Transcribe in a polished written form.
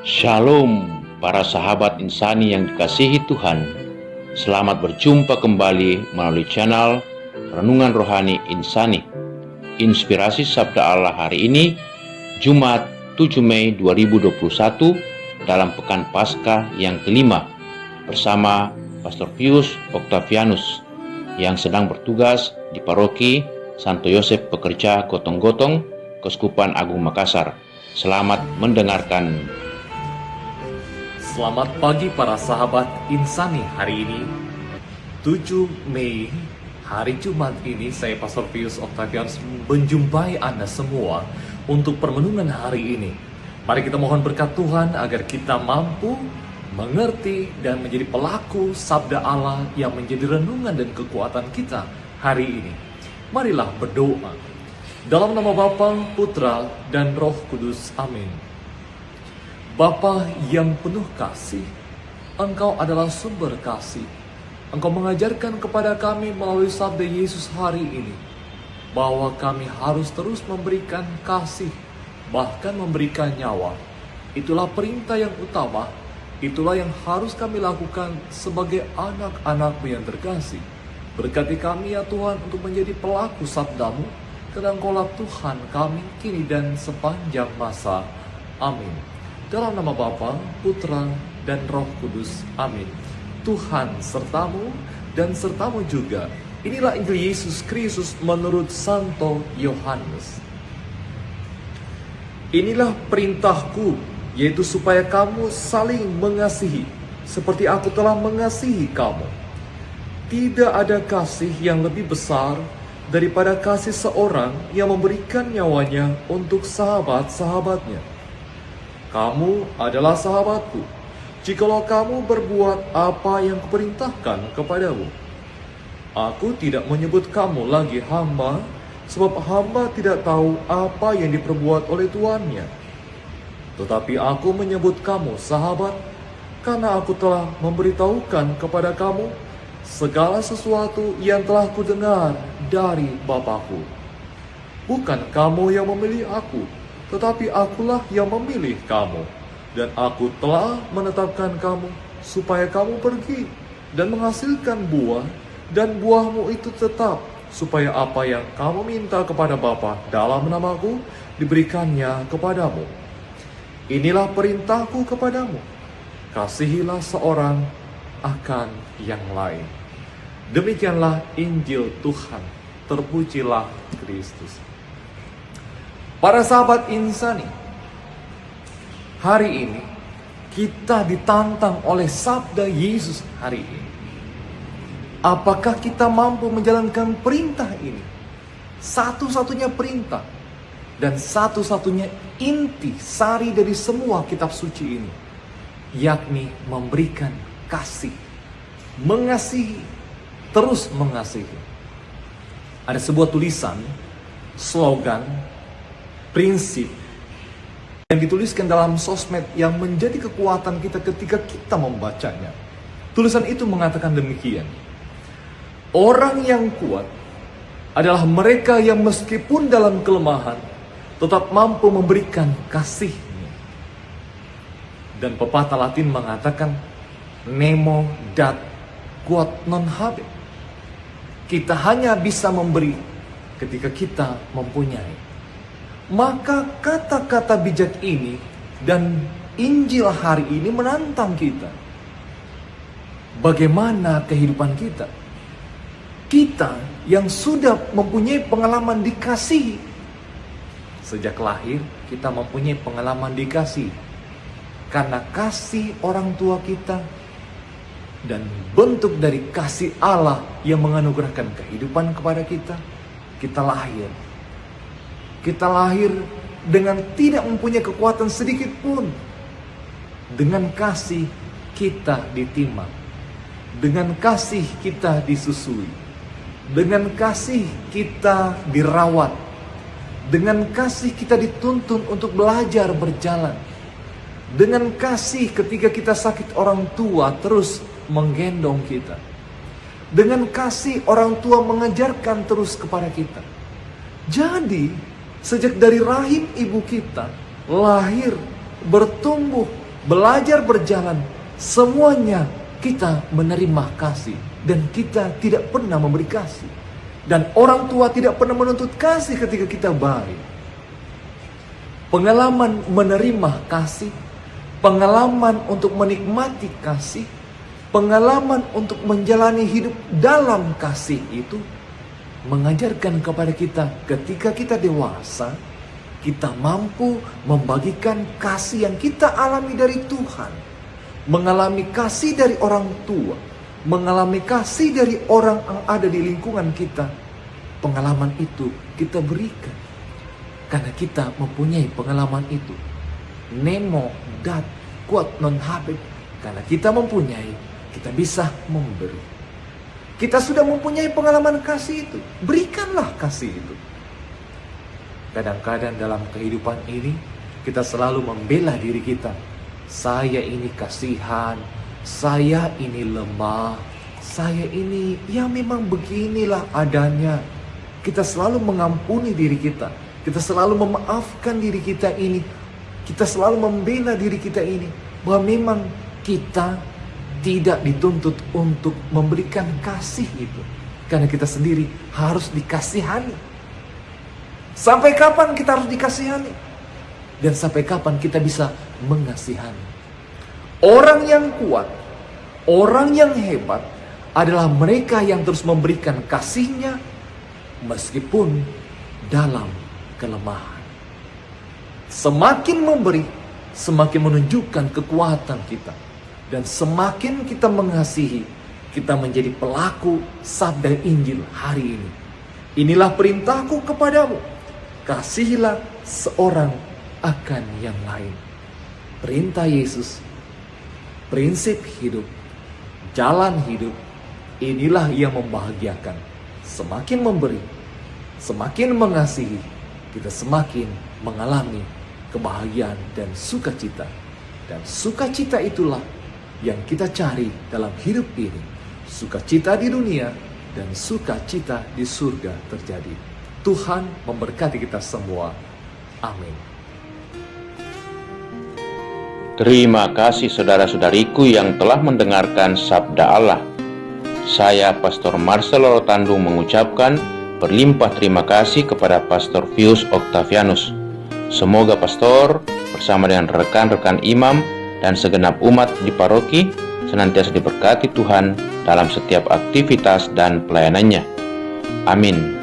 Shalom para sahabat insani yang dikasihi Tuhan. Selamat berjumpa kembali melalui channel Renungan Rohani Insani. Inspirasi Sabda Allah hari ini, Jumat 7 Mei 2021, dalam Pekan Paskah yang kelima, bersama Pastor Pius Octavianus yang sedang bertugas di Paroki Santo Yosef Pekerja Gotong-Gotong, Keuskupan Agung Makassar. Selamat mendengarkan. Selamat pagi para sahabat insani. Hari ini 7 Mei, hari Jumat ini, saya Pastor Pius Octavianus menjumpai Anda semua untuk permenungan hari ini. Mari kita mohon berkat Tuhan agar kita mampu mengerti dan menjadi pelaku sabda Allah yang menjadi renungan dan kekuatan kita hari ini. Marilah berdoa. Dalam nama Bapa, Putra, dan Roh Kudus. Amin. Bapa yang penuh kasih, Engkau adalah sumber kasih. Engkau mengajarkan kepada kami melalui sabda Yesus hari ini, bahwa kami harus terus memberikan kasih, bahkan memberikan nyawa. Itulah perintah yang utama, itulah yang harus kami lakukan sebagai anak-anak-Mu yang terkasih. Berkati kami ya Tuhan untuk menjadi pelaku sabda-Mu, karena Engkaulah Tuhan kami kini dan sepanjang masa. Amin. Dalam nama Bapa, Putra, dan Roh Kudus. Amin. Tuhan sertamu dan sertamu juga. Inilah Injil Yesus Kristus menurut Santo Yohanes. Inilah perintahku, yaitu supaya kamu saling mengasihi, seperti aku telah mengasihi kamu. Tidak ada kasih yang lebih besar daripada kasih seorang yang memberikan nyawanya untuk sahabat-sahabatnya. Kamu adalah sahabatku, jikalau kamu berbuat apa yang kuperintahkan kepadamu. Aku tidak menyebut kamu lagi hamba, sebab hamba tidak tahu apa yang diperbuat oleh tuannya. Tetapi aku menyebut kamu sahabat, karena aku telah memberitahukan kepada kamu segala sesuatu yang telah kudengar dari Bapa-Ku. Bukan kamu yang memilih aku, tetapi akulah yang memilih kamu, dan aku telah menetapkan kamu supaya kamu pergi dan menghasilkan buah, dan buahmu itu tetap, supaya apa yang kamu minta kepada Bapa dalam namaku diberikannya kepadamu. Inilah perintahku kepadamu, kasihilah seorang akan yang lain. Demikianlah Injil Tuhan. Terpujilah Kristus. Para sahabat insani, hari ini kita ditantang oleh sabda Yesus hari ini. Apakah kita mampu menjalankan perintah ini? Satu-satunya perintah dan satu-satunya inti sari dari semua kitab suci ini, yakni memberikan kasih, mengasihi, terus mengasihi. Ada sebuah tulisan, slogan, prinsip yang dituliskan dalam sosmed yang menjadi kekuatan kita ketika kita membacanya. Tulisan itu mengatakan demikian: orang yang kuat adalah mereka yang meskipun dalam kelemahan tetap mampu memberikan kasihnya. Dan pepatah Latin mengatakan nemo dat quod non habet. Kita hanya bisa memberi ketika kita mempunyai. Maka kata-kata bijak ini dan Injil hari ini menantang kita. Bagaimana kehidupan kita? Kita yang sudah mempunyai pengalaman dikasihi. Sejak lahir kita mempunyai pengalaman dikasihi. Karena kasih orang tua kita dan bentuk dari kasih Allah yang menganugerahkan kehidupan kepada kita, kita lahir. Kita lahir dengan tidak mempunyai kekuatan sedikit pun. Dengan kasih kita ditimang. Dengan kasih kita disusui. Dengan kasih kita dirawat. Dengan kasih kita dituntun untuk belajar berjalan. Dengan kasih ketika kita sakit, orang tua terus menggendong kita. Dengan kasih orang tua mengajarkan terus kepada kita. Jadi sejak dari rahim ibu kita lahir, bertumbuh, belajar berjalan, semuanya kita menerima kasih. Dan kita tidak pernah memberi kasih. Dan orang tua tidak pernah menuntut kasih ketika kita baik. Pengalaman menerima kasih, pengalaman untuk menikmati kasih, pengalaman untuk menjalani hidup dalam kasih itu mengajarkan kepada kita ketika kita dewasa, kita mampu membagikan kasih yang kita alami dari Tuhan, mengalami kasih dari orang tua, mengalami kasih dari orang yang ada di lingkungan kita. Pengalaman itu kita berikan karena kita mempunyai pengalaman itu. Nemo dat kuat non habib, karena kita mempunyai, kita bisa memberi. Kita sudah mempunyai pengalaman kasih itu, berikanlah kasih itu. Kadang-kadang dalam kehidupan ini kita selalu membela diri kita. Saya ini kasihan, saya ini lemah, saya ini ya memang beginilah adanya. Kita selalu mengampuni diri kita, kita selalu memaafkan diri kita ini, kita selalu membela diri kita ini, bahwa memang kita tidak dituntut untuk memberikan kasih itu, karena kita sendiri harus dikasihani. Sampai kapan kita harus dikasihani? Dan sampai kapan kita bisa mengasihani? Orang yang kuat, orang yang hebat adalah mereka yang terus memberikan kasihnya meskipun dalam kelemahan. Semakin memberi, semakin menunjukkan kekuatan kita. Dan semakin kita mengasihi, kita menjadi pelaku sabda Injil hari ini. Inilah perintahku kepadamu, kasihilah seorang akan yang lain. Perintah Yesus, prinsip hidup, jalan hidup, inilah yang membahagiakan. Semakin memberi, semakin mengasihi, kita semakin mengalami kebahagiaan dan sukacita. Dan sukacita itulah yang kita cari dalam hidup ini. Sukacita di dunia dan sukacita di surga terjadi. Tuhan memberkati kita semua. Amin. Terima kasih saudara-saudariku yang telah mendengarkan Sabda Allah. Saya Pastor Marcelo Rotandung mengucapkan berlimpah terima kasih kepada Pastor Pius Octavianus. Semoga Pastor bersama dengan rekan-rekan imam dan segenap umat di paroki senantiasa diberkati Tuhan dalam setiap aktivitas dan pelayanannya. Amin.